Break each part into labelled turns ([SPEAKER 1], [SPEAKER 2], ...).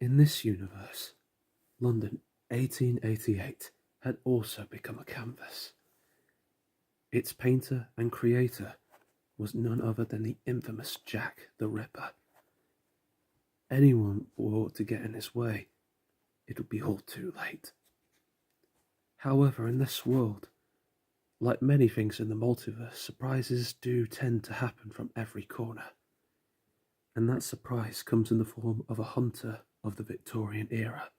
[SPEAKER 1] In this universe, London 1888 had also become a canvas. Its painter and creator was none other than the infamous Jack the Ripper. Anyone who ought to get in his way, it would be all too late. However, in this world, like many things in the multiverse, surprises do tend to happen from every corner. And that surprise comes in the form of a hunter of the Victorian era,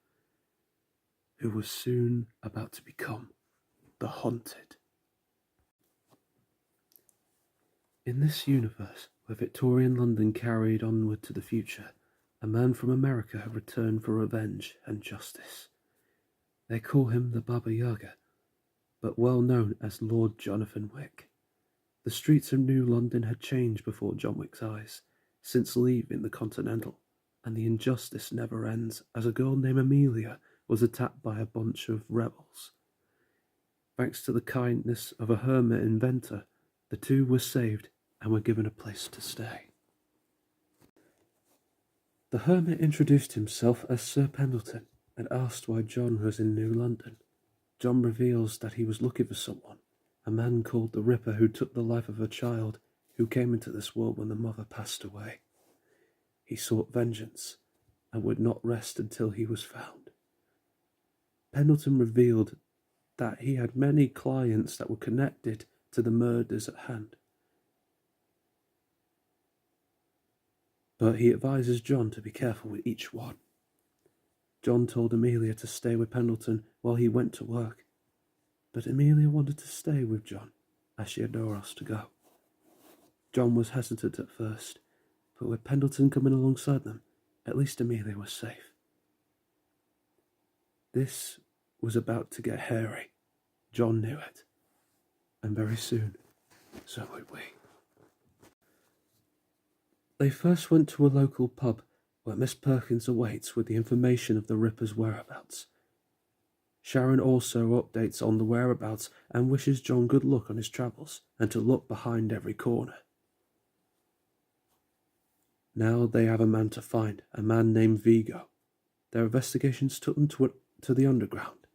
[SPEAKER 1] who was soon about to become the Hunted. In this universe, where Victorian London carried onward to the future, a man from America had returned for revenge and justice. They call him the Baba Yaga, but well known as Lord Jonathan Wick. The streets of New London had changed before John Wick's eyes, since leaving the Continental, and the injustice never ends, as a girl named Amelia was attacked by a bunch of rebels. Thanks to the kindness of a hermit inventor, the two were saved and were given a place to stay. The hermit introduced himself as Sir Pendleton and asked why John was in New London. John reveals that he was looking for someone, a man called the Ripper who took the life of a child who came into this world when the mother passed away. He sought vengeance and would not rest until he was found. Pendleton revealed that he had many clients that were connected to the murders at hand. But he advises John to be careful with each one. John told Amelia to stay with Pendleton while he went to work, but Amelia wanted to stay with John as she had nowhere else to go. John was hesitant at first, but with Pendleton coming alongside them, at least Amelia was safe. This was about to get hairy. John knew it, and very soon, so would we. They first went to a local pub where Miss Perkins awaits with the information of the Ripper's whereabouts. Sharon also updates on the whereabouts and wishes John good luck on his travels and to look behind every corner. Now they have a man to find, a man named Vigo. Their investigations took them to the underground,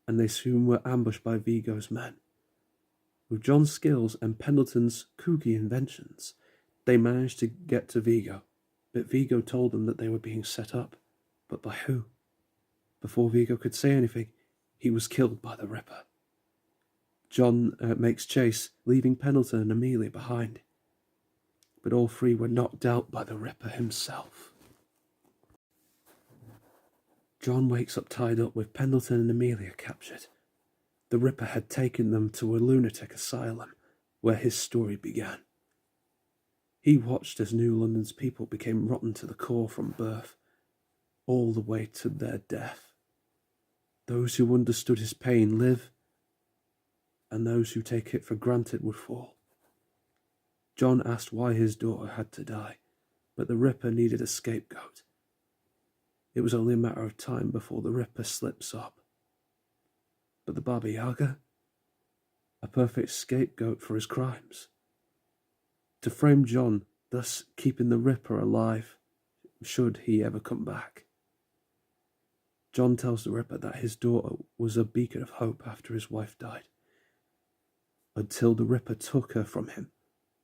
[SPEAKER 1] and they soon were ambushed by Vigo's men. With John's skills and Pendleton's kooky inventions, they managed to get to Vigo, but Vigo told them that they were being set up. But by who? Before Vigo could say anything, he was killed by the Ripper. John makes chase, leaving Pendleton and Amelia behind. But all three were knocked out by the Ripper himself. John wakes up tied up with Pendleton and Amelia captured. The Ripper had taken them to a lunatic asylum, where his story began. He watched as New London's people became rotten to the core from birth, all the way to their death. Those who understood his pain live, and those who take it for granted would fall. John asked why his daughter had to die, but the Ripper needed a scapegoat. It was only a matter of time before the Ripper slips up. But the Baba Yaga? A perfect scapegoat for his crimes. To frame John, thus keeping the Ripper alive, should he ever come back. John tells the Ripper that his daughter was a beacon of hope after his wife died, until the Ripper took her from him,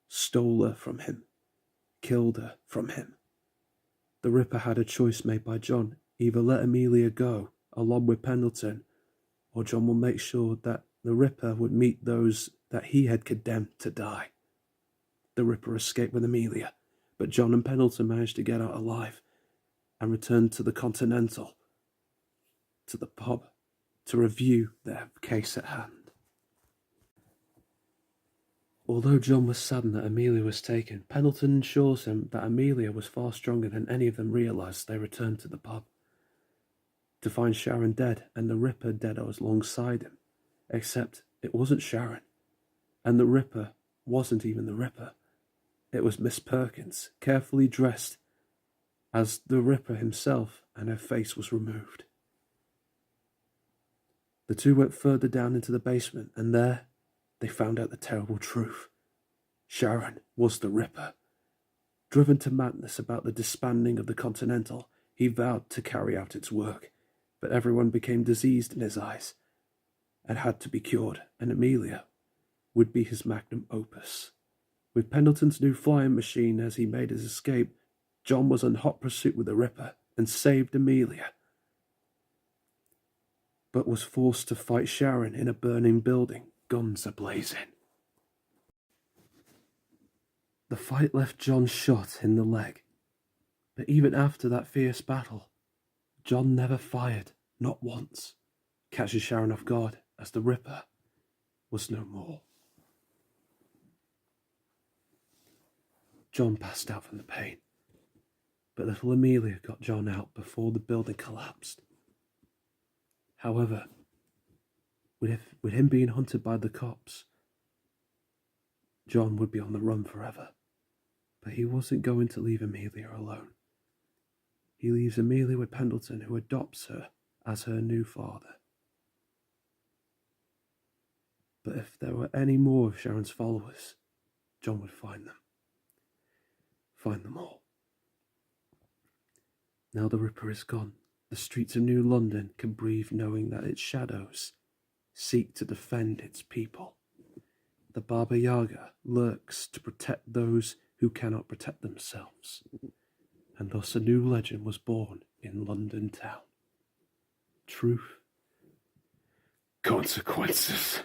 [SPEAKER 1] stole her from him, killed her from him. The Ripper had a choice made by John: either let Amelia go along with Pendleton, or John will make sure that the Ripper would meet those that he had condemned to die. The Ripper escaped with Amelia, but John and Pendleton managed to get out alive and returned to the Continental, to the pub, to review their case at hand. Although John was saddened that Amelia was taken, Pendleton assures him that Amelia was far stronger than any of them realised. They returned to the pub to find Sharon dead and the Ripper dead alongside him, except it wasn't Sharon, and the Ripper wasn't even the Ripper. It was Miss Perkins, carefully dressed as the Ripper himself, and her face was removed. The two went further down into the basement, and there they found out the terrible truth. Sharon was the Ripper. Driven to madness about the disbanding of the Continental, He vowed to carry out its work, but everyone became diseased in his eyes and had to be cured, and Amelia would be his magnum opus. With Pendleton's new flying machine as he made his escape, John was in hot pursuit with the Ripper and saved Amelia, but was forced to fight Sharon in a burning building, guns a-blazing. The fight left John shot in the leg, but even after that fierce battle, John never fired, not once, catching Sharon off guard as the Ripper was no more. John passed out from the pain, but little Amelia got John out before the building collapsed. However, with him being hunted by the cops, John would be on the run forever. But he wasn't going to leave Amelia alone. He leaves Amelia with Pendleton, who adopts her as her new father. But if there were any more of Sharon's followers, John would find them. Find them all. Now the Ripper is gone, the streets of New London can breathe knowing that its shadows seek to defend its people. The Baba Yaga lurks to protect those who cannot protect themselves. And thus a new legend was born in London town. Truth, consequences.